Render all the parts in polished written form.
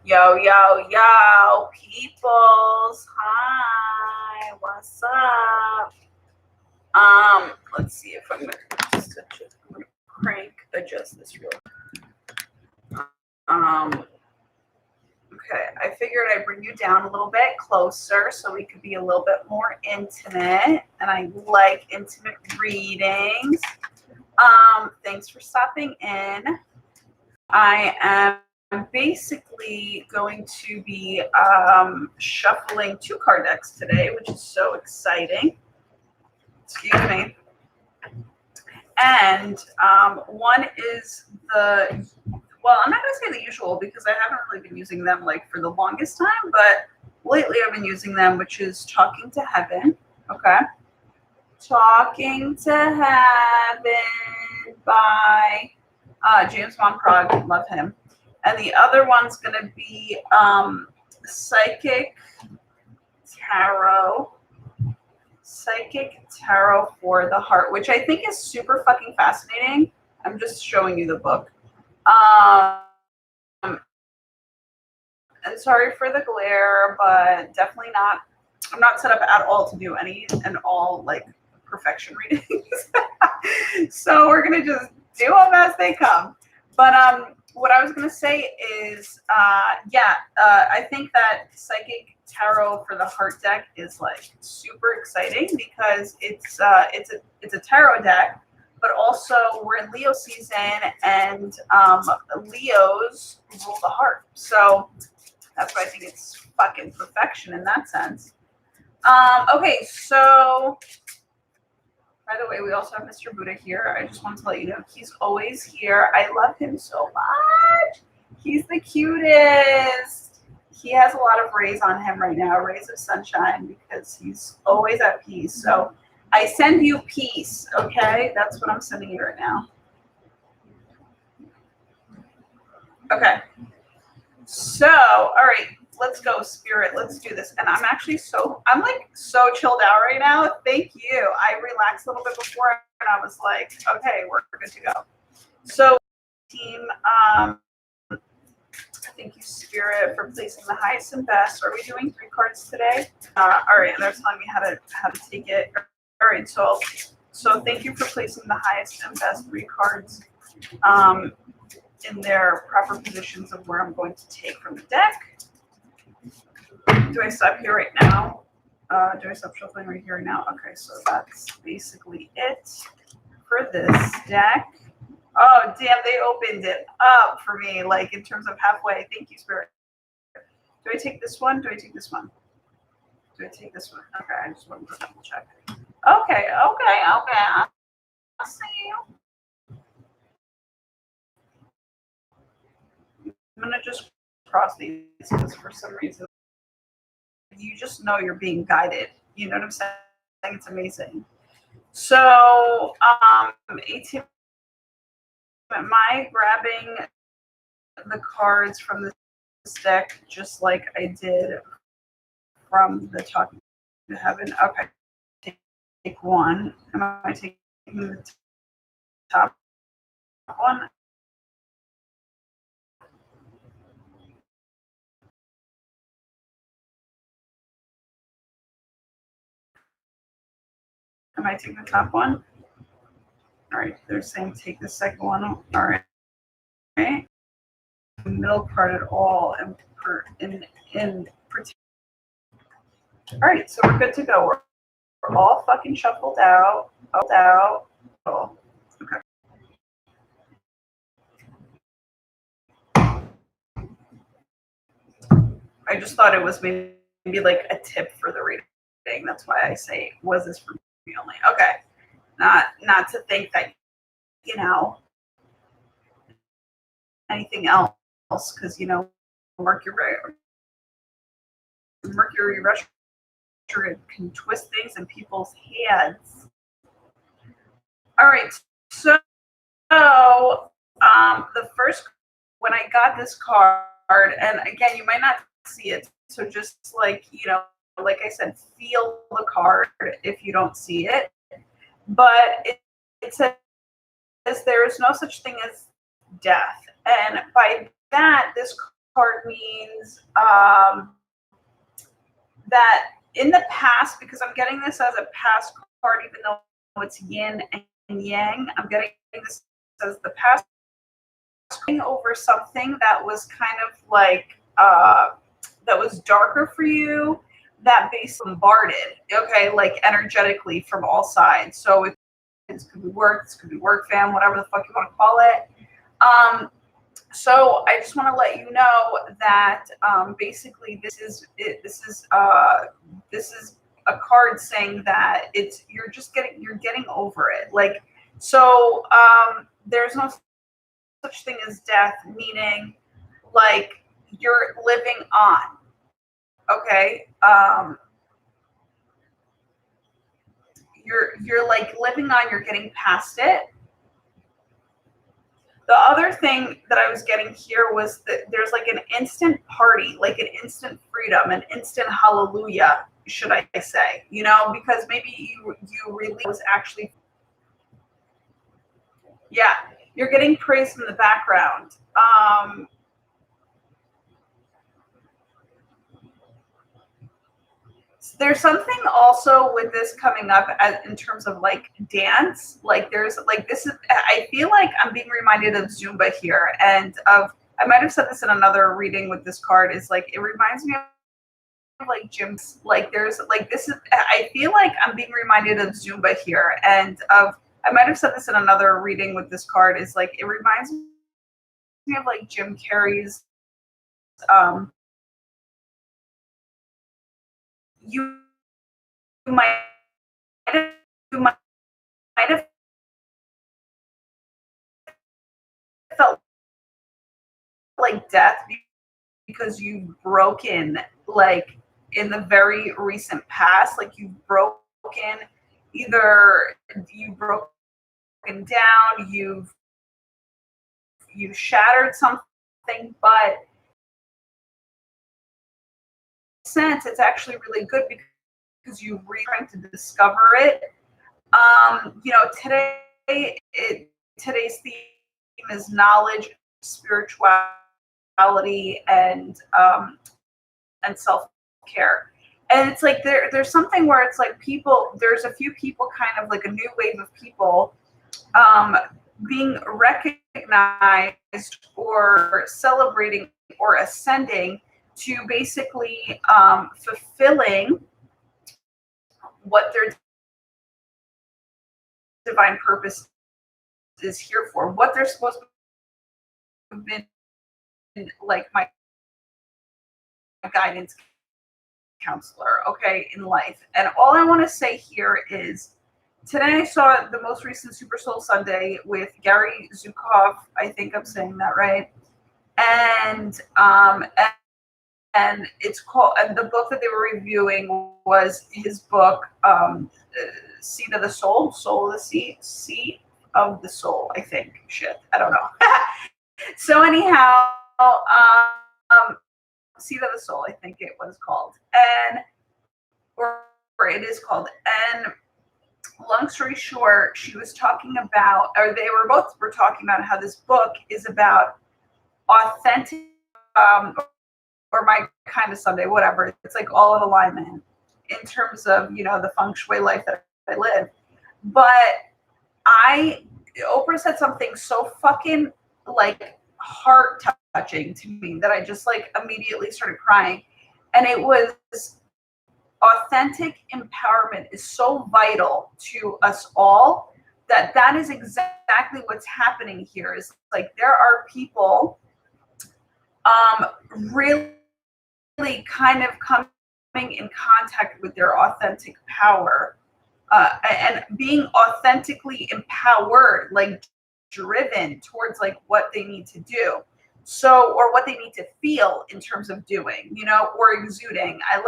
Yo, yo, yo, peoples. Hi, what's up? Let's see if I'm gonna crank adjust this real quick. Okay, I figured I'd bring you down a little bit closer so we could be a little bit more intimate, and I like intimate readings. Thanks for stopping in. I am basically going to be shuffling 2 card decks today, which is so exciting. Excuse me. And one is well, I'm not going to say the usual because I haven't really been using them like for the longest time, but lately I've been using them, which is Talking to Heaven. Okay. Talking to Heaven by James Monprog, love him. And the other one's going to be Psychic Tarot for the Heart, which I think is super fucking fascinating. I'm just showing you the book. And sorry for the glare, but definitely not. I'm not set up at all to do any and all like perfection readings. So we're gonna just do them as they come. But what I was gonna say is, I think that Psychic Tarot for the Heart deck is like super exciting because it's a tarot deck, but also we're in Leo season and Leos rule the heart. So that's why I think it's fucking perfection in that sense. Okay, so by the way, we also have Mr. Buddha here. I just want to let you know he's always here. I love him so much. He's the cutest. He has a lot of rays on him right now, rays of sunshine, because he's always at peace. So I send you peace, okay? That's what I'm sending you right now. Okay. So, all right, let's go, Spirit. Let's do this. And I'm like so chilled out right now. Thank you. I relaxed a little bit before and I was like, okay, we're good to go. So, team, thank you, Spirit, for placing the highest and best. Are we doing 3 cards today? All right, and they're telling me how to take it. All right, so thank you for placing the highest and best 3 cards in their proper positions of where I'm going to take from the deck. Do I stop here right now? Do I stop shuffling right here right now? Okay, so that's basically it for this deck. Oh, damn, they opened it up for me, like in terms of halfway. Thank you, Spirit. Do I take this one? Do I take this one? Do I take this one? Okay, I just wanted to double check. Okay. I'll see you. I'm going to just cross these because for some reason you just know you're being guided. You know what I'm saying? It's amazing. So, 18. Am I grabbing the cards from this deck just like I did from the Talking to Heaven? Okay. Take one. Am I taking the top one? Am I taking the top one? All right, they're saying take the second one. All right. The middle part at all and all right, so we're good to go. We're all fucking shuffled out. Oh, okay. I just thought it was maybe like a tip for the reading. That's why I say, was this for me only? Okay. Not to think that, anything else, because, Mercury retrograde can twist things in people's heads. All right. So, the first, when I got this card, and again, you might not see it, so just like, like I said, feel the card if you don't see it. But it says there is no such thing as death. And by that, this card means that in the past, because I'm getting this as a past card, even though it's yin and yang, I'm getting this as the past over something that was kind of like that was darker for you, that basically bombarded, okay, like energetically from all sides. So it could be work, this could be work, fam, whatever the fuck you want to call it. So I just want to let you know that basically this is a card saying that you're getting over it. Like, so there's no such thing as death, meaning like you're living on. Okay. You're like living on, you're getting past it. The other thing that I was getting here was that there's like an instant party, like an instant freedom, an instant hallelujah, should I say, you know, because maybe you really was actually, yeah, you're getting praise from the background. There's something also with this coming up in terms of like dance. Like there's like this is, I feel like I'm being reminded of Zumba here, and of, I might have said this in another reading with this card, is like it reminds me of like gyms. Like there's like this is, I feel like I'm being reminded of Zumba here, and of, I might have said this in another reading with this card, is like it reminds me of like Jim Carrey's you might you might have felt like death because you've broken, like in the very recent past, like you've broken, either you've broken down, you've shattered something, but sense it's actually really good because you're trying to discover it. You know, today's theme is knowledge, spirituality, and self-care. And it's like there's something where it's like there's a few people, kind of like a new wave of people being recognized or celebrating or ascending to basically fulfilling what their divine purpose is here for, what they're supposed to have been, like my guidance counselor, okay, in life. And all I want to say here is, today I saw the most recent Super Soul Sunday with Gary Zukov. I think I'm saying that right. And it's called, and the book that they were reviewing was his book, Seed of the Soul, Soul of the Seed, Seed of the Soul, I think. Shit, I don't know. So anyhow, Seed of the Soul, I think it was called, and or it is called. And long story short, she was talking about, or they were both talking about how this book is about authentic, or my kind of Sunday, whatever. It's like all in alignment in terms of, you know, the feng shui life that I live. But Oprah said something so fucking like heart touching to me that I just like immediately started crying. And it was, authentic empowerment is so vital to us all that is exactly what's happening here. Is like there are people really kind of coming in contact with their authentic power, and being authentically empowered, like driven towards like what they need to do. So, or what they need to feel in terms of doing, you know, or exuding. I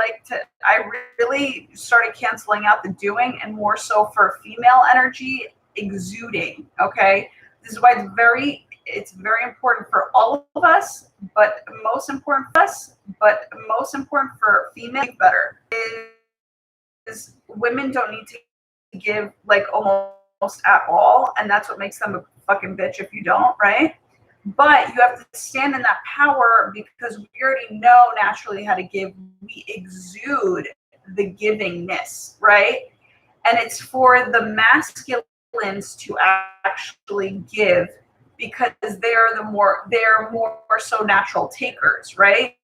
really started canceling out the doing and more so for female energy, exuding. Okay. This is why it's very important for all of us, but most important for female better is women don't need to give like almost at all. And that's what makes them a fucking bitch if you don't, right? But you have to stand in that power because we already know naturally how to give. We exude the givingness, right? And it's for the masculines to actually give because they're more so natural takers, right?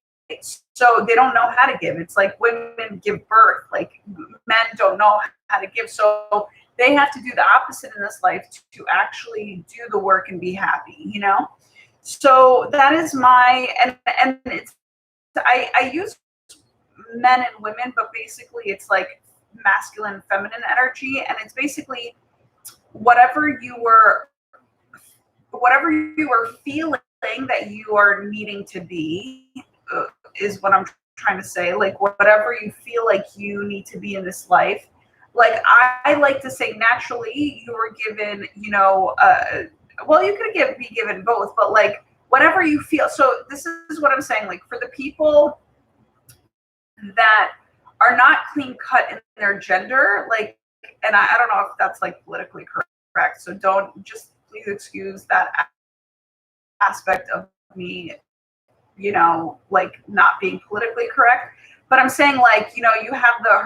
So they don't know how to give. It's like women give birth, like men don't know how to give. So they have to do the opposite in this life to actually do the work and be happy, you know? So that is my and it's I use men and women, but basically it's like masculine, feminine energy, and it's basically whatever you were whatever you were feeling that you are needing to be is what I'm trying to say. Like whatever you feel like you need to be in this life. Like I like to say, naturally, you were given, you know, well, you could be given both, but like whatever you feel. So this is what I'm saying. Like for the people that are not clean cut in their gender, like, and I don't know if that's like politically correct. So don't just please excuse that aspect of me, you know, like not being politically correct. But I'm saying, like, you know, you have the